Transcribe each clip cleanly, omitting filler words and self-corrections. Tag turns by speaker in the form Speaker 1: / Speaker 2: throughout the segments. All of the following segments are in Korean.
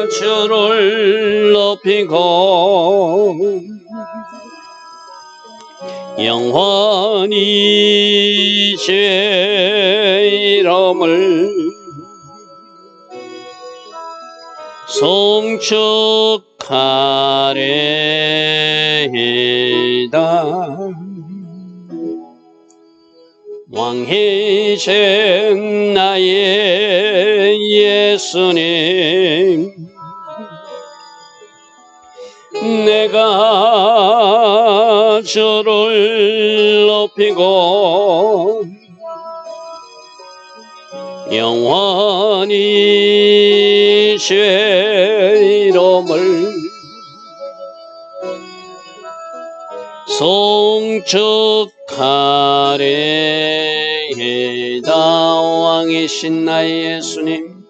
Speaker 1: 주를 높이고 영원히 주의 이름을 송축하리이다. 왕이신 나의 예수님, 내가 주를 높이고 영원히 주의 이름을 송축하리이다. 왕이신 나의 예수님,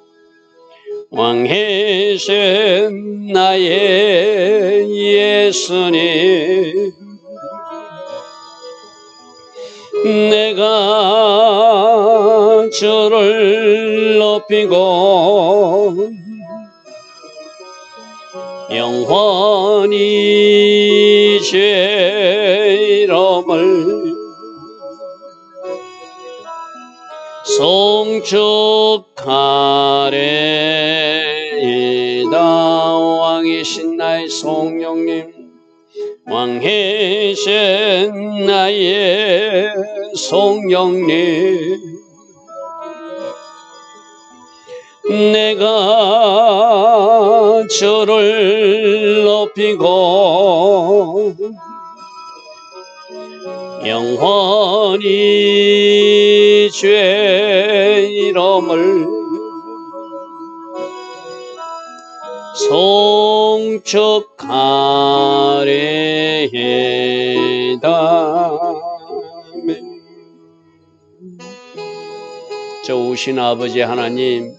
Speaker 1: 왕이신 나의 예수님, 내가 주를 높이고 영원히 주의 이름을 송축하리이다. 왕이신 나의 성령님, 왕이신 나의 성령님, 내가 주를 높이고 영원히 주의 이름을 송축하리이다. 좋으신 아버지 하나님,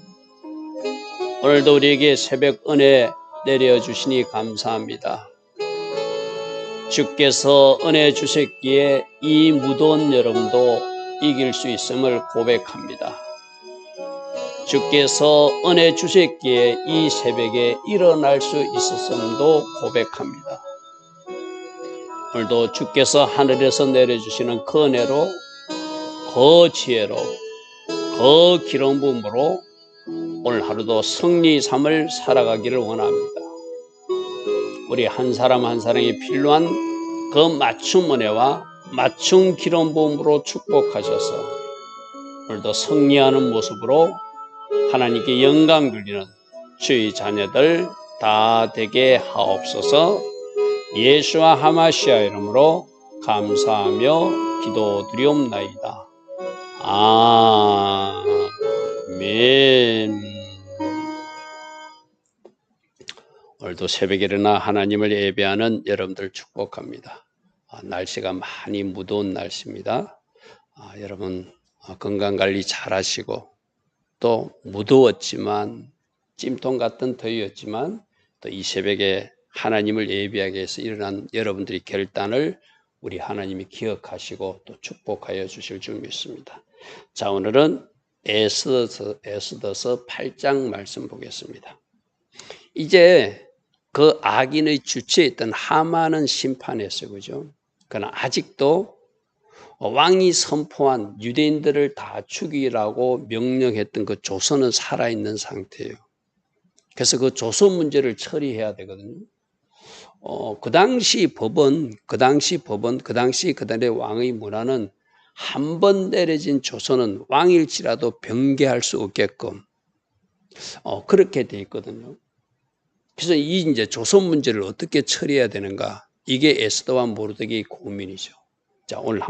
Speaker 1: 오늘도 우리에게 새벽 은혜 내려주시니 감사합니다. 주께서 은혜 주셨기에 이 무더운 여름도 이길 수 있음을 고백합니다. 주께서 은혜 주셨기에 이 새벽에 일어날 수 있었음도 고백합니다. 오늘도 주께서 하늘에서 내려주시는 그 은혜로, 그 지혜로, 그 기름 부음으로 오늘 하루도 승리 삶을 살아가기를 원합니다. 우리 한 사람 한 사람이 필요한 그 맞춤 은혜와 맞춤 기름 부음으로 축복하셔서 오늘도 승리하는 모습으로 하나님께 영광 돌리는 주의 자녀들 다 되게 하옵소서. 예수와 하마시아 이름으로 감사하며 기도드리옵나이다. 아멘. 오늘도 새벽에 일어나 하나님을 예배하는 여러분들 축복합니다. 날씨가 많이 무더운 날씨입니다. 여러분 건강관리 잘 하시고, 또 무더웠지만 찜통 같은 더위였지만 또 이 새벽에 하나님을 예배하기 위해서 일어난 여러분들의 결단을 우리 하나님이 기억하시고 또 축복하여 주실 줄 믿습니다. 자, 오늘은 에스더서 8장 말씀 보겠습니다. 이제 그 악인의 주체에 있던 하만은 심판했어요. 그죠? 그러나 아직도 왕이 선포한 유대인들을 다 죽이라고 명령했던 그 조선은 살아있는 상태예요. 그래서 그 조선 문제를 처리해야 되거든요. 그 당시 법은, 그 당시 그들의 왕의 문화는 한 번 내려진 조선은 왕일지라도 변개할 수 없게끔 그렇게 돼 있거든요. 그래서 이 이제 조선 문제를 어떻게 처리해야 되는가, 이게 에스더와 모르드게의 고민이죠. 자, 오늘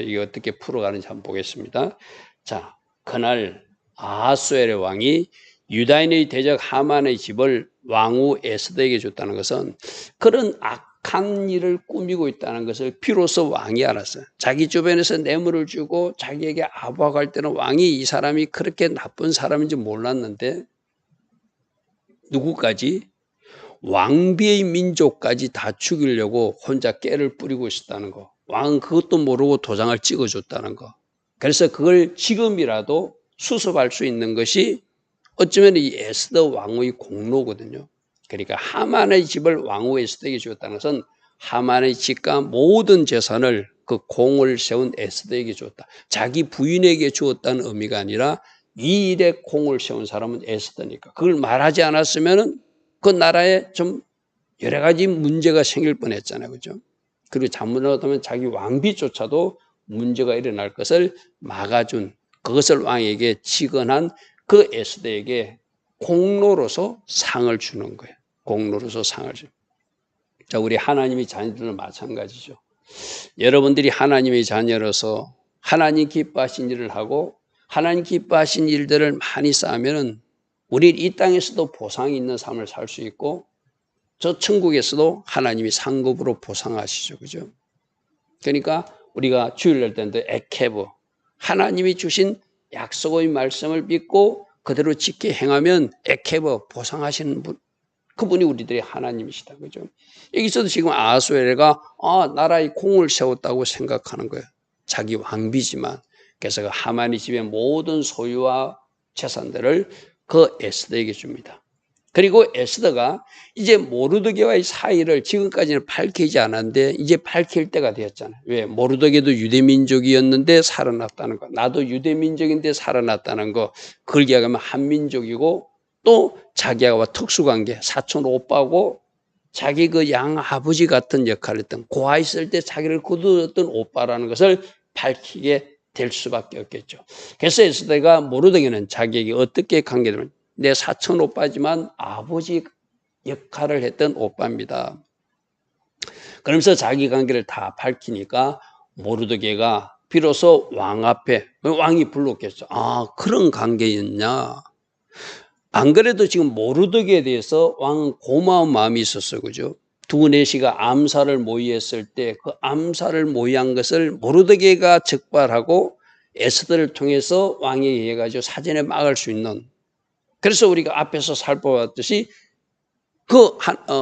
Speaker 1: 이거 어떻게 풀어가는지 한번 보겠습니다. 자, 그날 아하수에르 왕이 유다인의 대적 하만의 집을 왕후 에스더에게 줬다는 것은 그런 악한 일을 꾸미고 있다는 것을 비로소 왕이 알았어요. 자기 주변에서 뇌물을 주고 자기에게 아부하고 할 때는 왕이 이 사람이 그렇게 나쁜 사람인지 몰랐는데 누구까지? 왕비의 민족까지 다 죽이려고 혼자 깨를 뿌리고 있었다는 거. 왕은 그것도 모르고 도장을 찍어줬다는 거. 그래서 그걸 지금이라도 수습할 수 있는 것이 어쩌면 이 에스더 왕의 공로거든요. 그러니까 하만의 집을 왕후 에스더에게 주었다는 것은 하만의 집과 모든 재산을 그 공을 세운 에스더에게 주었다. 자기 부인에게 주었다는 의미가 아니라 이 일에 공을 세운 사람은 에스더니까. 그걸 말하지 않았으면은 그 나라에 좀 여러 가지 문제가 생길 뻔했잖아요, 그죠? 그리고 잘못하면 자기 왕비조차도 문제가 일어날 것을 막아준, 그것을 왕에게 직언한 그 에스더에게 공로로서 상을 주는 거예요. 공로로서 상을 주는. 자, 우리 하나님의 자녀들은 마찬가지죠. 여러분들이 하나님의 자녀로서 하나님 기뻐하신 일을 하고 하나님 기뻐하신 일들을 많이 쌓으면 우리 이 땅에서도 보상이 있는 삶을 살 수 있고 저 천국에서도 하나님이 상급으로 보상하시죠. 그죠? 그러니까 우리가 주일날 때도 에케브, 하나님이 주신 약속의 말씀을 믿고 그대로 지켜 행하면 에케브 보상하시는 분, 그분이 우리들의 하나님이시다. 그죠? 여기서도 지금 아하수에르가 나라의 공을 세웠다고 생각하는 거예요. 자기 왕비지만. 그래서 그 하만의 집의 모든 소유와 재산들을 그 에스더에게 줍니다. 그리고 에스더가 이제 모르드게와의 사이를 지금까지는 밝히지 않았는데 이제 밝힐 때가 되었잖아요. 왜? 모르드게도 유대민족이었는데 살아났다는 거. 나도 유대민족인데 살아났다는 거. 그걸 이야기하면 한민족이고 또 자기와 특수관계, 사촌 오빠고 자기 그 양아버지 같은 역할을 했던 고아 있을 때 자기를 거두었던 오빠라는 것을 밝히게 될 수밖에 없겠죠. 그래서 에스더가 모르드게는 자기에게 어떻게 관계되면 내 사촌 오빠지만 아버지 역할을 했던 오빠입니다. 그러면서 자기 관계를 다 밝히니까 모르드게가 비로소 왕 앞에 왕이 불렀겠죠. 그런 관계였냐. 안 그래도 지금 모르드게에 대해서 왕은 고마운 마음이 있었어요. 그죠? 두네시가 암살을 모의했을 때 그 암살을 모의한 것을 모르드게가 적발하고 에스더를 통해서 왕에게 얘기해가지고 사전에 막을 수 있는, 그래서 우리가 앞에서 살펴봤듯이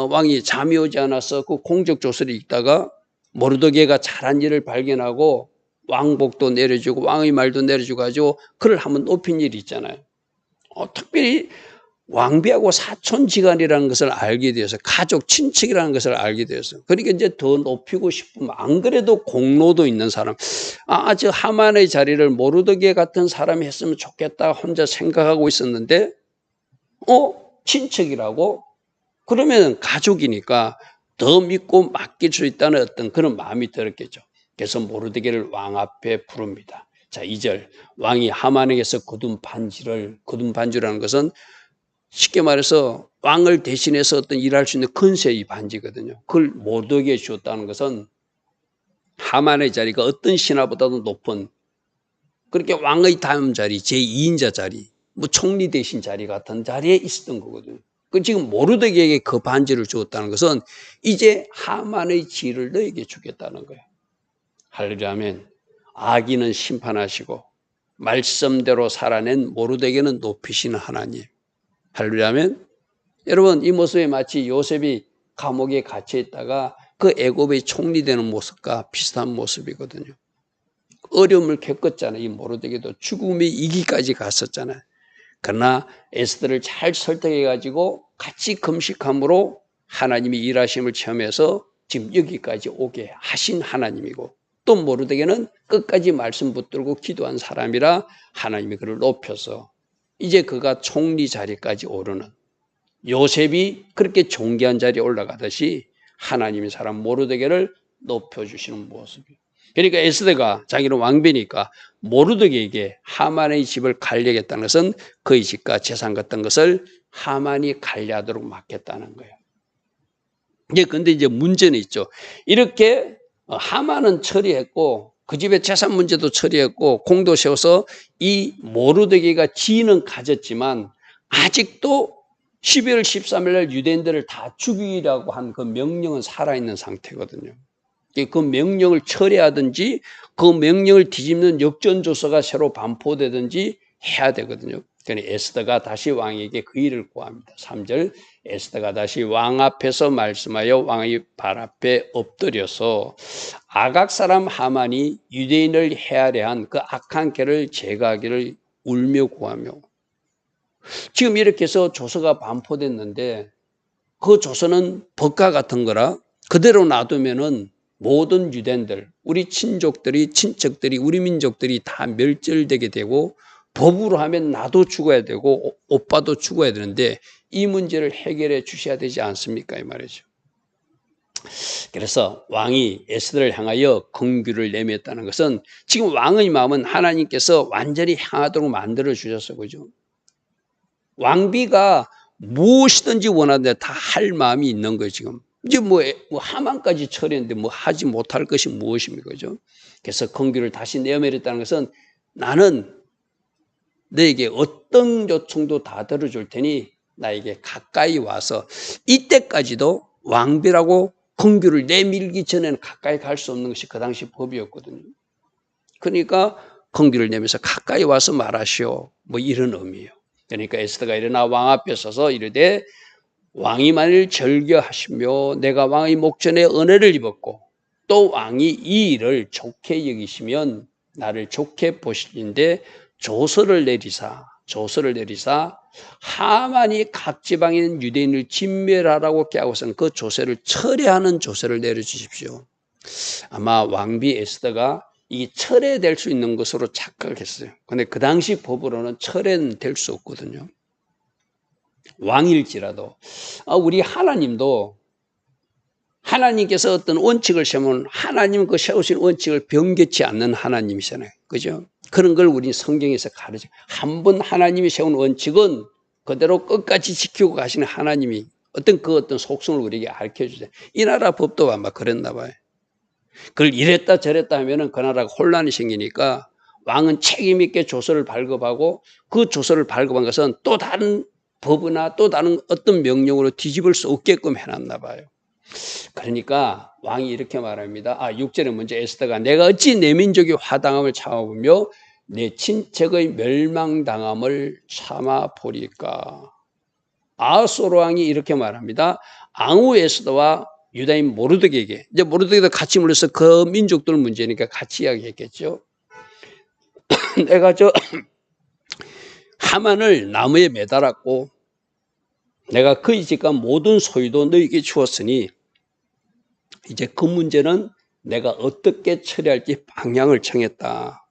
Speaker 1: 왕이 잠이 오지 않아서 그 공적 조서를 읽다가 모르드게가 잘한 일을 발견하고 왕복도 내려주고 왕의 말도 내려주고 가지고 그를 한번 높인 일이 있잖아요. 특별히 왕비하고 사촌지간이라는 것을 알게 되어서 가족 친척이라는 것을 알게 되어서 그러니까 이제 더 높이고 싶으면 안 그래도 공로도 있는 사람, 저 하만의 자리를 모르드게 같은 사람이 했으면 좋겠다 혼자 생각하고 있었는데 친척이라고 그러면 가족이니까 더 믿고 맡길 수 있다는 어떤 그런 마음이 들었겠죠. 그래서 모르드게를 왕 앞에 부릅니다. 자, 2절 왕이 하만에게서 거둔 반지라는 것은 쉽게 말해서 왕을 대신해서 어떤 일할 수 있는 근세의 반지거든요. 그걸 모르드게에 주었다는 것은 하만의 자리가 어떤 신하보다도 높은, 그렇게 왕의 다음 자리, 제2인자 자리, 총리 대신 자리 같은 자리에 있었던 거거든요. 지금 모르드게에게 그 반지를 주었다는 것은 이제 하만의 지를 너에게 주겠다는 거예요. 할렐루야 아멘. 악인은 심판하시고 말씀대로 살아낸 모르드게는 높이시는 하나님. 할렐루야 아멘. 여러분, 이 모습이 마치 요셉이 감옥에 갇혀 있다가 그 애굽의 총리 되는 모습과 비슷한 모습이거든요. 어려움을 겪었잖아요. 이 모르드게도 죽음의 이기까지 갔었잖아요. 그러나 에스더를 잘 설득해가지고 같이 금식함으로 하나님이 일하심을 체험해서 지금 여기까지 오게 하신 하나님이고, 또 모르드게는 끝까지 말씀 붙들고 기도한 사람이라 하나님이 그를 높여서 이제 그가 총리 자리까지 오르는, 요셉이 그렇게 존귀한 자리에 올라가듯이 하나님의 사람 모르드게를 높여주시는 모습이에요. 그러니까 에스더가 자기는 왕비니까 모르드게에게 하만의 집을 관리하겠다는 것은 그의 집과 재산 같은 것을 하만이 관리하도록 맡겼다는 거예요. 근데 이제 문제는 있죠. 이렇게 하만은 처리했고 그 집의 재산 문제도 처리했고 공도 세워서 이 모르드게가 지위는 가졌지만 아직도 12월 13일 날 유대인들을 다 죽이라고 한 그 명령은 살아있는 상태거든요. 그 명령을 철회하든지 그 명령을 뒤집는 역전조서가 새로 반포되든지 해야 되거든요. 그러니 에스더가 다시 왕에게 그 일을 구합니다. 3절 에스더가 다시 왕 앞에서 말씀하여 왕의 발 앞에 엎드려서 아각 사람 하만이 유대인을 해하려 한 그 악한 괴를 제거하기를 울며 구하며. 지금 이렇게 해서 조서가 반포됐는데 그 조서는 법과 같은 거라 그대로 놔두면은 모든 유대인들, 우리 친족들이, 친척들이, 우리 민족들이 다 멸절되게 되고 법으로 하면 나도 죽어야 되고 오빠도 죽어야 되는데 이 문제를 해결해 주셔야 되지 않습니까? 이 말이죠. 그래서 왕이 에스더를 향하여 긍휼을 내밀었다는 것은 지금 왕의 마음은 하나님께서 완전히 향하도록 만들어 주셨어, 그죠? 왕비가 무엇이든지 원하는데 다 할 마음이 있는 거예요, 지금. 이제 뭐 하만까지 처리했는데 뭐 하지 못할 것이 무엇입니까, 그죠? 그래서 긍휼을 다시 내어내렸다는 것은 나는 너에게 어떤 요청도 다 들어줄 테니 나에게 가까이 와서 이때까지도 왕비라고 긍휼을 내밀기 전에는 가까이 갈 수 없는 것이 그 당시 법이었거든요. 그러니까 긍휼을 내면서 가까이 와서 말하시오. 뭐 이런 의미예요. 그러니까 에스더가 일어나 왕 앞에 서서 이르되 왕이 만일 절개하시며 내가 왕의 목전에 은혜를 입었고 또 왕이 이 일을 좋게 여기시면 나를 좋게 보실인데 조서를 내리사 하만이 각 지방에 있는 유대인을 진멸하라고 깨하고서는 그 조서를 철회하는 조서를 내려주십시오. 아마 왕비 에스더가 이게 철회될 수 있는 것으로 착각했어요. 근데 그 당시 법으로는 철회는 될 수 없거든요. 왕일지라도 우리 하나님도 하나님께서 어떤 원칙을 세우면 하나님 그 세우신 원칙을 변개치 않는 하나님이잖아요. 그죠? 그런 걸 우리 성경에서 가르쳐. 한 번 하나님이 세운 원칙은 그대로 끝까지 지키고 가시는 하나님이 어떤 속성을 우리에게 알려주세요. 이 나라 법도 아마 그랬나 봐요. 그걸 이랬다 저랬다 하면은 그 나라가 혼란이 생기니까 왕은 책임 있게 조서를 발급하고 그 조서를 발급한 것은 또 다른 법이나 또 다른 어떤 명령으로 뒤집을 수 없게끔 해놨나 봐요. 그러니까 왕이 이렇게 말합니다. 6절에 먼저 에스더가 내가 어찌 내 민족의 화당함을 참아보며 내 친척의 멸망당함을 참아보리까. 아하스웨로 왕이 이렇게 말합니다. 앙후 에스더와 유다인 모르드게에게, 이제 모르드게도 같이 물려서 그 민족들 문제니까 같이 이야기했겠죠. 내가 하만을 나무에 매달았고 내가 그의 집과 모든 소유도 너에게 주었으니 이제 그 문제는 내가 어떻게 처리할지 방향을 정했다.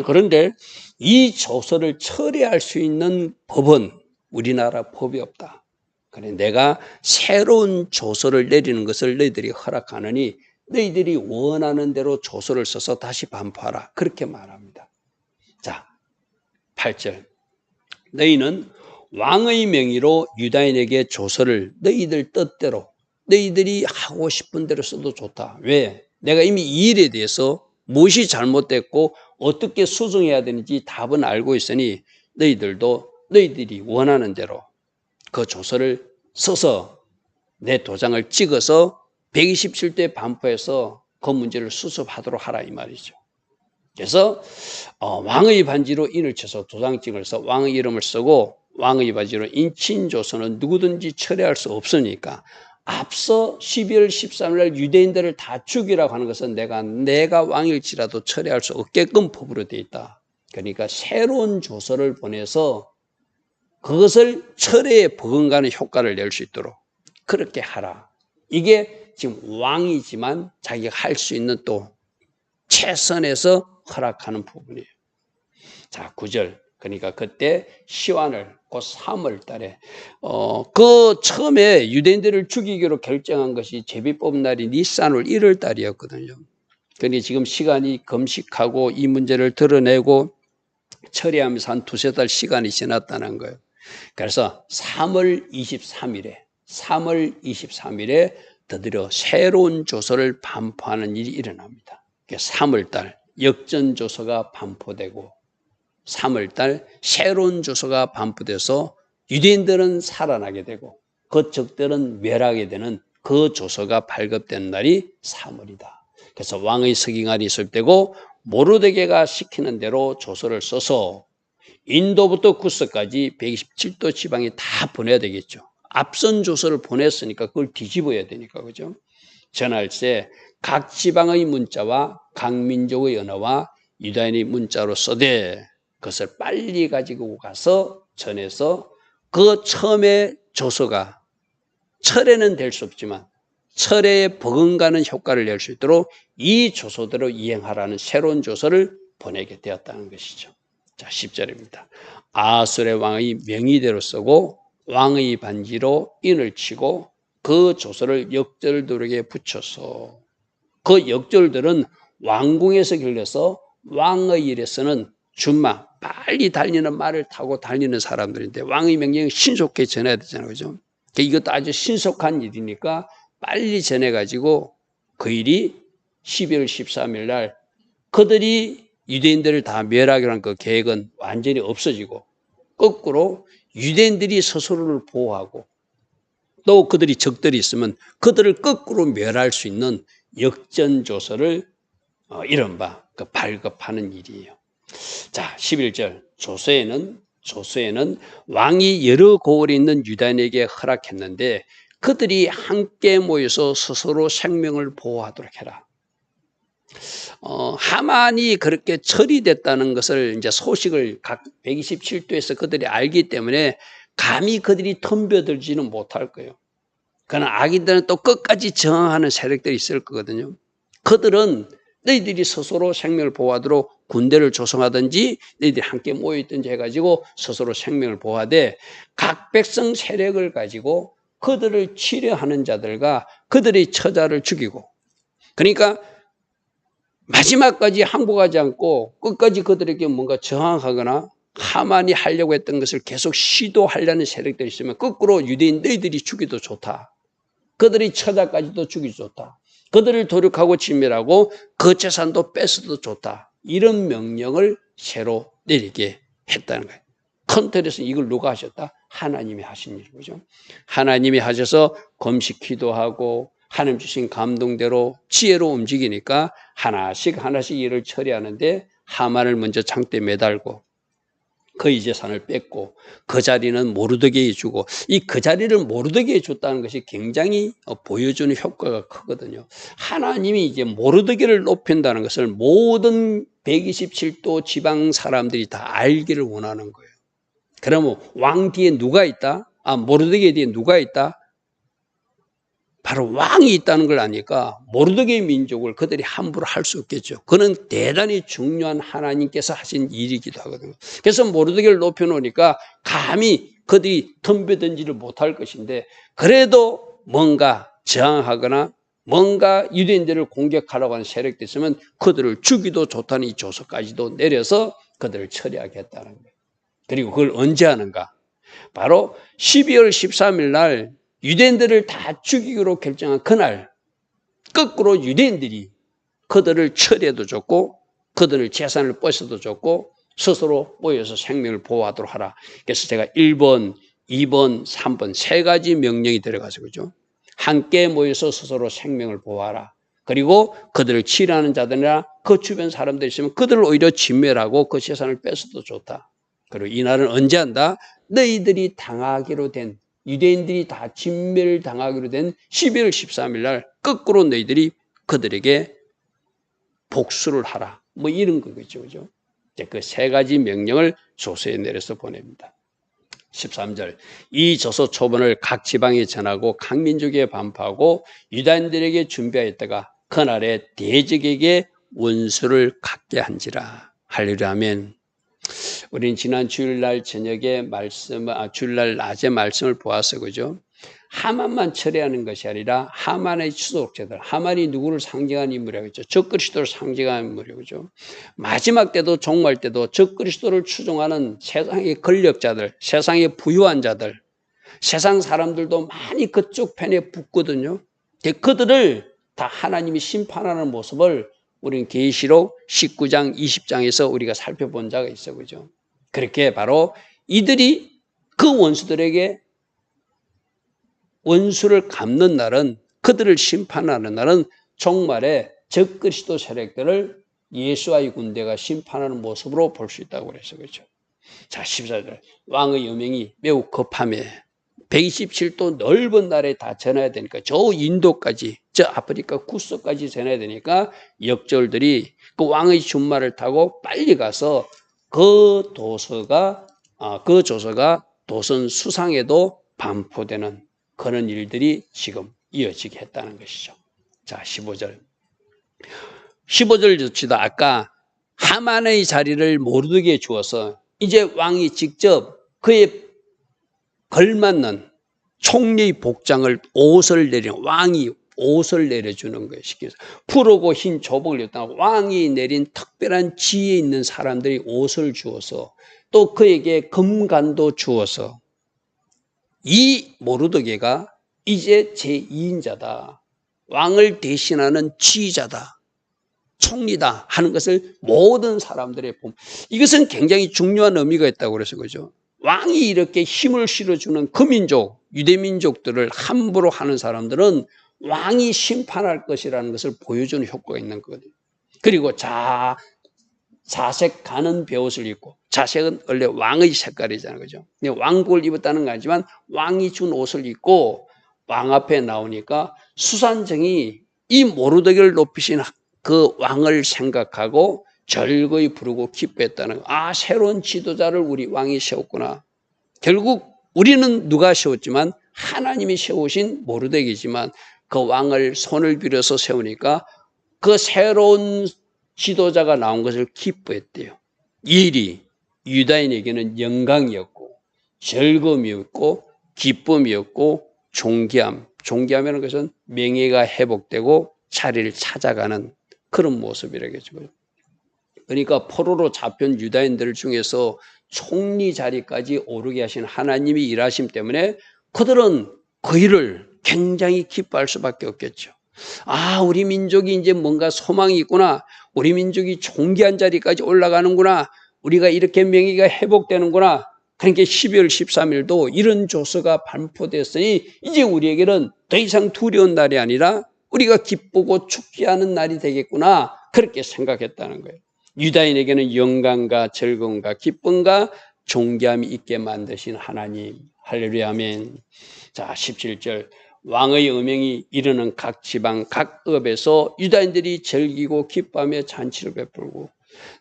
Speaker 1: 그런데 이 조서를 처리할 수 있는 법은 우리나라 법이 없다. 그래 내가 새로운 조서를 내리는 것을 너희들이 허락하느니 너희들이 원하는 대로 조서를 써서 다시 반포하라. 그렇게 말합니다. 자, 8절. 너희는 왕의 명의로 유다인에게 조서를 너희들 뜻대로 너희들이 하고 싶은 대로 써도 좋다. 왜? 내가 이미 이 일에 대해서 무엇이 잘못됐고 어떻게 수정해야 되는지 답은 알고 있으니 너희들이 원하는 대로 그 조서를 써서 내 도장을 찍어서 127대 반포해서 그 문제를 수습하도록 하라 이 말이죠. 그래서 왕의 반지로 인을 쳐서 도장증을 써 왕의 이름을 쓰고 왕의 반지로 인친조서는 누구든지 철회할 수 없으니까 앞서 12월 13일 날 유대인들을 다 죽이라고 하는 것은 내가 왕일지라도 철회할 수 없게끔 법으로 되어 있다. 그러니까 새로운 조서를 보내서 그것을 철회에 버금가는 효과를 낼 수 있도록 그렇게 하라. 이게 지금 왕이지만 자기가 할 수 있는 또 최선에서 허락하는 부분이에요. 자, 9절. 그러니까 그때 시완을 곧 3월 달에 그 처음에 유대인들을 죽이기로 결정한 것이 제비 뽑은 날이 니산월 1월 달이었거든요. 그러니 지금 시간이 금식하고 이 문제를 드러내고 처리하면서 한 두세 달 시간이 지났다는 거예요. 그래서 3월 23일에 드디어 새로운 조서를 반포하는 일이 일어납니다. 3월달 역전조서가 반포되고 3월달 새로운 조서가 반포돼서 유대인들은 살아나게 되고 그 적들은 멸하게 되는 그 조서가 발급된 날이 3월이다. 그래서 왕의 서기관이 있을 때고 모르드게가 시키는 대로 조서를 써서 인도부터 구스까지 127도 지방에 다 보내야 되겠죠. 앞선 조서를 보냈으니까 그걸 뒤집어야 되니까 그죠? 전할 때 각 지방의 문자와 각 민족의 언어와 유다인의 문자로 써되 그것을 빨리 가지고 가서 전해서 그 처음에 조서가 철에는 될 수 없지만 철에 버금가는 효과를 낼 수 있도록 이 조서대로 이행하라는 새로운 조서를 보내게 되었다는 것이죠. 자, 10절입니다. 아수르의 왕의 명의대로 쓰고 왕의 반지로 인을 치고 그 조서를 역절들에게 붙여서 그 역절들은 왕궁에서 길러서 왕의 일에서는 준마, 빨리 달리는 말을 타고 달리는 사람들인데 왕의 명령을 신속히 전해야 되잖아요. 그죠? 이것도 아주 신속한 일이니까 빨리 전해가지고 그 일이 12월 13일 날 그들이 유대인들을 다 멸하기로 한 그 계획은 완전히 없어지고 거꾸로 유대인들이 스스로를 보호하고 또 그들이 적들이 있으면 그들을 거꾸로 멸할 수 있는 역전조서를 이른바 그 발급하는 일이에요. 자, 11절 조서에는 왕이 여러 고을에 있는 유다인에게 허락했는데 그들이 함께 모여서 스스로 생명을 보호하도록 해라. 하만이 그렇게 처리됐다는 것을 이제 소식을 각 127도에서 그들이 알기 때문에 감히 그들이 덤벼들지는 못할 거예요. 그러나 악인들은 또 끝까지 저항하는 세력들이 있을 거거든요. 그들은 너희들이 스스로 생명을 보호하도록 군대를 조성하든지 너희들이 함께 모여있든지 해가지고 스스로 생명을 보호하되 각 백성 세력을 가지고 그들을 치려하는 자들과 그들의 처자를 죽이고 그러니까 마지막까지 항복하지 않고 끝까지 그들에게 뭔가 저항하거나 하만이 하려고 했던 것을 계속 시도하려는 세력들이 있으면 거꾸로 유대인 너희들이 죽이도 좋다. 그들의 처자까지도 죽이도 좋다. 그들을 도륙하고 진멸하고 그 재산도 뺏어도 좋다. 이런 명령을 새로 내리게 했다는 거예요. 큰 틀에서 이걸 누가 하셨다? 하나님이 하신 일이죠. 하나님이 하셔서 금식 기도하고 하나님 주신 감동대로 지혜로 움직이니까 하나씩 일을 처리하는데 하만을 먼저 장대에 매달고 그의 재산을 뺏고 그 자리는 모르드게에 주고 이 그 자리를 모르드게에 줬다는 것이 굉장히 보여주는 효과가 크거든요. 하나님이 이제 모르드게를 높인다는 것을 모든 127도 지방 사람들이 다 알기를 원하는 거예요. 그러면 왕 뒤에 누가 있다? 모르드게 뒤에 누가 있다? 바로 왕이 있다는 걸 아니까 모르드게 민족을 그들이 함부로 할 수 없겠죠. 그는 대단히 중요한 하나님께서 하신 일이기도 하거든요. 그래서 모르드게를 높여놓으니까 감히 그들이 덤벼든지를 못할 것인데 그래도 뭔가 저항하거나 뭔가 유대인들을 공격하려고 하는 세력도 있으면 그들을 죽이도 좋다는 이 조서까지도 내려서 그들을 처리하게 했다는 거예요. 그리고 그걸 언제 하는가? 바로 12월 13일 날 유대인들을 다 죽이기로 결정한 그날 거꾸로 유대인들이 그들을 처리해도 좋고 그들을 재산을 뺏어도 좋고 스스로 모여서 생명을 보호하도록 하라. 그래서 제가 1번, 2번, 3번 세 가지 명령이 들어가서 그죠. 함께 모여서 스스로 생명을 보호하라. 그리고 그들을 치료하는 자들이나 그 주변 사람들이 있으면 그들을 오히려 진멸하고 그 재산을 뺏어도 좋다. 그리고 이 날은 언제 한다? 너희들이 당하기로 된 유대인들이 다 진멸당하기로 된 12월 13일 날 거꾸로 너희들이 그들에게 복수를 하라. 뭐 이런 거겠죠. 그죠? 그 세 가지 명령을 조서에 내려서 보냅니다. 13절. 이 조서 초본을 각 지방에 전하고 각 민족에 반포하고 유다인들에게 준비하였다가 그날에 대적에게 원수를 갖게 한지라. 할렐루야 아멘. 우리는 지난 주일날 저녁에 주일날 낮에 말씀을 보아서 그죠? 하만만 처리하는 것이 아니라 하만의 추독자들, 하만이 누구를 상징하는 인물이겠죠? 적그리스도를 상징하는 인물이죠. 마지막 때도 종말 때도 적그리스도를 추종하는 세상의 권력자들, 세상의 부유한 자들, 세상 사람들도 많이 그쪽 편에 붙거든요. 그들을 다 하나님이 심판하는 모습을 우리는 계시록 19장, 20장에서 우리가 살펴본 자가 있어, 그죠? 그렇게 바로 이들이 그 원수들에게 원수를 갚는 날은 그들을 심판하는 날은 종말에 적그리스도 세력들을 예수와의 군대가 심판하는 모습으로 볼 수 있다고 그래서 그렇죠. 자, 14절. 왕의 여명이 매우 급함에 127도 넓은 나라에 다 전해야 되니까 저 인도까지 저 아프리카 구석까지 전해야 되니까 역졸들이 그 왕의 준마를 타고 빨리 가서 그 조서가 도선 수상에도 반포되는 그런 일들이 지금 이어지게 했다는 것이죠. 자, 15절. 15절 줍시다. 아까 하만의 자리를 모르드게에 주어서 이제 왕이 직접 그에 걸맞는 총리 복장을 왕이 옷을 내려주는 거예요. 시켜서 푸르고 흰 조복을 입다 왕이 내린 특별한 지혜 있는 사람들이 옷을 주어서 또 그에게 금관도 주어서 이 모르드게가 이제 제2인자다. 왕을 대신하는 지휘자다. 총리다 하는 것을 모든 사람들의 이것은 굉장히 중요한 의미가 있다고 그래서 그죠. 왕이 이렇게 힘을 실어주는 그 민족, 유대민족들을 함부로 하는 사람들은 왕이 심판할 것이라는 것을 보여주는 효과가 있는 거거든요. 그리고 자색 가는 베옷을 입고, 자색은 원래 왕의 색깔이잖아요. 그죠? 왕복을 입었다는 거 아니지만 왕이 준 옷을 입고 왕 앞에 나오니까 수산정이 이 모르드게를 높이신 그 왕을 생각하고 절거이 부르고 기뻐했다는 거. 아, 새로운 지도자를 우리 왕이 세웠구나. 결국 우리는 누가 세웠지만 하나님이 세우신 모르드게이지만 그 왕을 손을 빌어서 세우니까 그 새로운 지도자가 나온 것을 기뻐했대요. 이 일이 유다인에게는 영광이었고 즐거움이었고 기쁨이었고 존귀함이라는 것은 명예가 회복되고 자리를 찾아가는 그런 모습이라겠죠. 그러니까 포로로 잡힌 유다인들 중에서 총리 자리까지 오르게 하신 하나님이 일하심 때문에 그들은 그 일을 굉장히 기뻐할 수밖에 없겠죠. 아, 우리 민족이 이제 뭔가 소망이 있구나. 우리 민족이 존귀한 자리까지 올라가는구나. 우리가 이렇게 명예가 회복되는구나. 그러니까 12월 13일도 이런 조서가 반포됐으니 이제 우리에게는 더 이상 두려운 날이 아니라 우리가 기쁘고 축제하는 날이 되겠구나. 그렇게 생각했다는 거예요. 유다인에게는 영광과 즐거움과 기쁨과 존귀함이 있게 만드신 하나님. 할렐루야, 아멘. 자, 17절. 왕의 음행이 이르는 각 지방, 각 읍에서 유다인들이 즐기고 기뻐하며 잔치를 베풀고,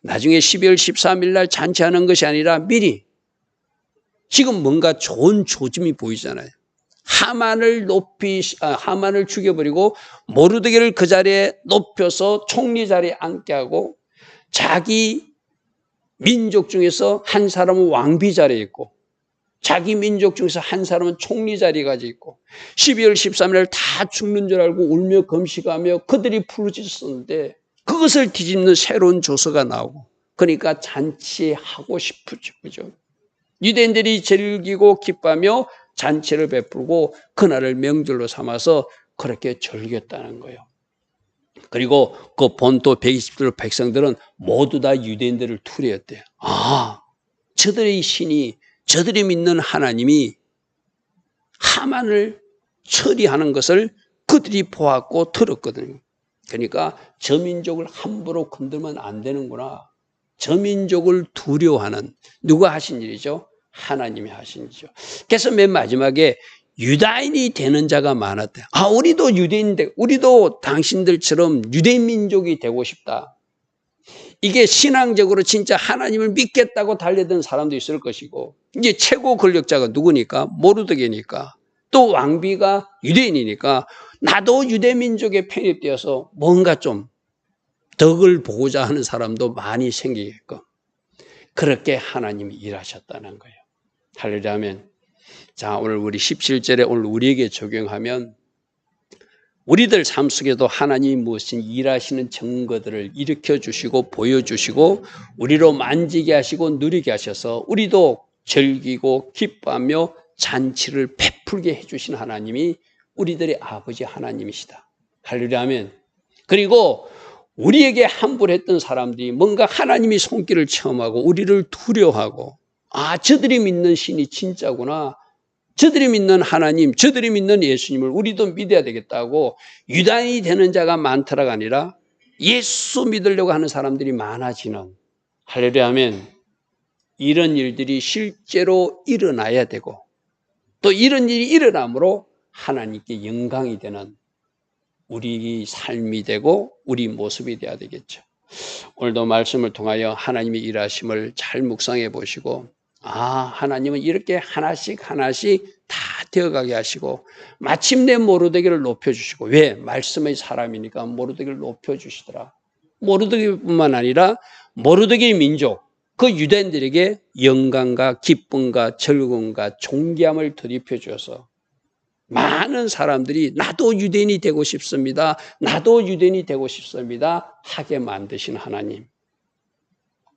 Speaker 1: 나중에 12월 13일 날 잔치하는 것이 아니라 미리 지금 뭔가 좋은 조짐이 보이잖아요. 하만을 죽여버리고 모르드게를 그 자리에 높여서 총리 자리에 앉게 하고 자기 민족 중에서 한 사람은 왕비 자리에 있고 자기 민족 중에서 한 사람은 총리 자리에 가지고 있고 12월 13일 다 죽는 줄 알고 울며 금식하며 그들이 부르짖었는데 그것을 뒤집는 새로운 조서가 나오고 그러니까 잔치하고 싶으죠. 그죠? 유대인들이 즐기고 기뻐하며 잔치를 베풀고 그날을 명절로 삼아서 그렇게 즐겼다는 거예요. 그리고 그 본토 120도 백성들은 모두 다 유대인들을 투례했대요. 아, 저들의 신이, 저들이 믿는 하나님이 하만을 처리하는 것을 그들이 보았고 들었거든요. 그러니까 저 민족을 함부로 건들면 안 되는구나. 저 민족을 두려워하는 누가 하신 일이죠? 하나님이 하신 일이죠. 그래서 맨 마지막에 유다인이 되는 자가 많았대. 아, 우리도 유대인인데, 우리도 당신들처럼 유대인 민족이 되고 싶다. 이게 신앙적으로 진짜 하나님을 믿겠다고 달려든 사람도 있을 것이고, 이제 최고 권력자가 누구니까? 모르드게니까. 또 왕비가 유대인이니까, 나도 유대 민족에 편입되어서 뭔가 좀 덕을 보고자 하는 사람도 많이 생기게끔. 그렇게 하나님이 일하셨다는 거예요. 할렐루야 하면. 자, 오늘 우리 17절에 오늘 우리에게 적용하면 우리들 삶 속에도 하나님이 무엇인 일하시는 증거들을 일으켜 주시고 보여주시고 우리로 만지게 하시고 누리게 하셔서 우리도 즐기고 기뻐하며 잔치를 베풀게 해주신 하나님이 우리들의 아버지 하나님이시다. 할렐루야 아멘. 그리고 우리에게 함부로 했던 사람들이 뭔가 하나님이 손길을 체험하고 우리를 두려워하고 아, 저들이 믿는 신이 진짜구나. 저들이 믿는 하나님, 저들이 믿는 예수님을 우리도 믿어야 되겠다고 유다인이 되는 자가 많더라가 아니라 예수 믿으려고 하는 사람들이 많아지는 할렐루야 아멘. 이런 일들이 실제로 일어나야 되고 또 이런 일이 일어남으로 하나님께 영광이 되는 우리 삶이 되고 우리 모습이 되어야 되겠죠. 오늘도 말씀을 통하여 하나님의 일하심을 잘 묵상해 보시고, 하나님은 이렇게 하나씩 하나씩 다 되어가게 하시고 마침내 모르드게를 높여주시고, 왜? 말씀의 사람이니까 모르드게를 높여주시더라. 모르드게뿐만 아니라 모르드게의 민족, 그 유대인들에게 영광과 기쁨과 즐거움과 존귀함을 더입혀 주어서 많은 사람들이 나도 유대인이 되고 싶습니다, 나도 유대인이 되고 싶습니다 하게 만드신 하나님,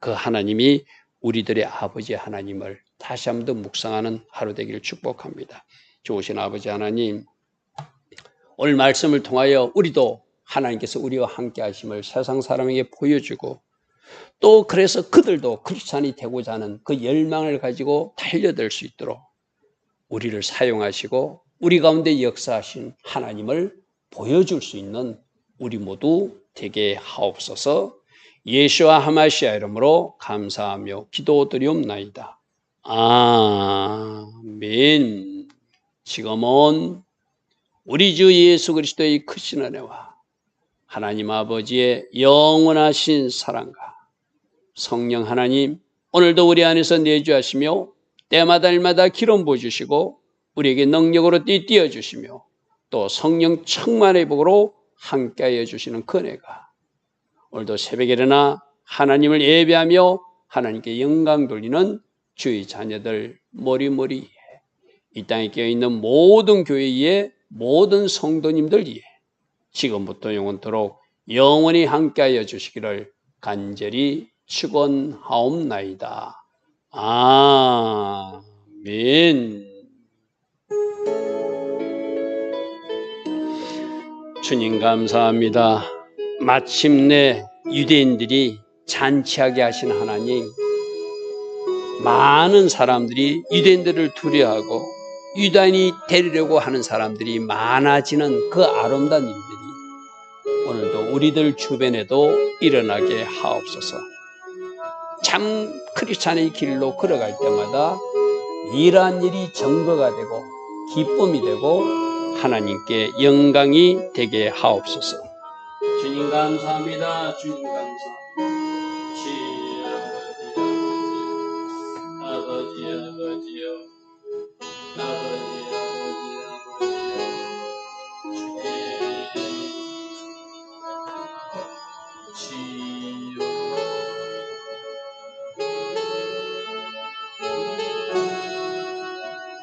Speaker 1: 그 하나님이 우리들의 아버지 하나님을 다시 한 번 더 묵상하는 하루 되기를 축복합니다. 좋으신 아버지 하나님, 오늘 말씀을 통하여 우리도 하나님께서 우리와 함께 하심을 세상 사람에게 보여주고, 또 그래서 그들도 크리스찬이 되고자 하는 그 열망을 가지고 달려들 수 있도록 우리를 사용하시고 우리 가운데 역사하신 하나님을 보여줄 수 있는 우리 모두 되게 하옵소서. 예수와 하마시아 이름으로 감사하며 기도드리옵나이다. 아멘. 지금은 우리 주 예수 그리스도의 크신 은혜와 하나님 아버지의 영원하신 사랑과 성령 하나님, 오늘도 우리 안에서 내주하시며 때마다 일마다 기름 부어주시고 우리에게 능력으로 띄어주시며 또 성령 충만의 복으로 함께하여 주시는 그 은혜가 오늘도 새벽에 일어나 하나님을 예배하며 하나님께 영광 돌리는 주의 자녀들 머리머리에, 이 땅에 깨어있는 모든 교회의 모든 성도님들 위해 지금부터 영원토록 영원히 함께하여 주시기를 간절히 축원하옵나이다. 아멘. 주님 감사합니다. 마침내 유대인들이 잔치하게 하신 하나님, 많은 사람들이 유대인들을 두려워하고 유대인이 되려고 하는 사람들이 많아지는 그 아름다운 일들이 오늘도 우리들 주변에도 일어나게 하옵소서. 참 크리스찬의 길로 걸어갈 때마다 이러한 일이 증거가 되고 기쁨이 되고 하나님께 영광이 되게 하옵소서. 주님 감사합니다. 주님 감사합니다. 아버지 아버지요, 아버지 주님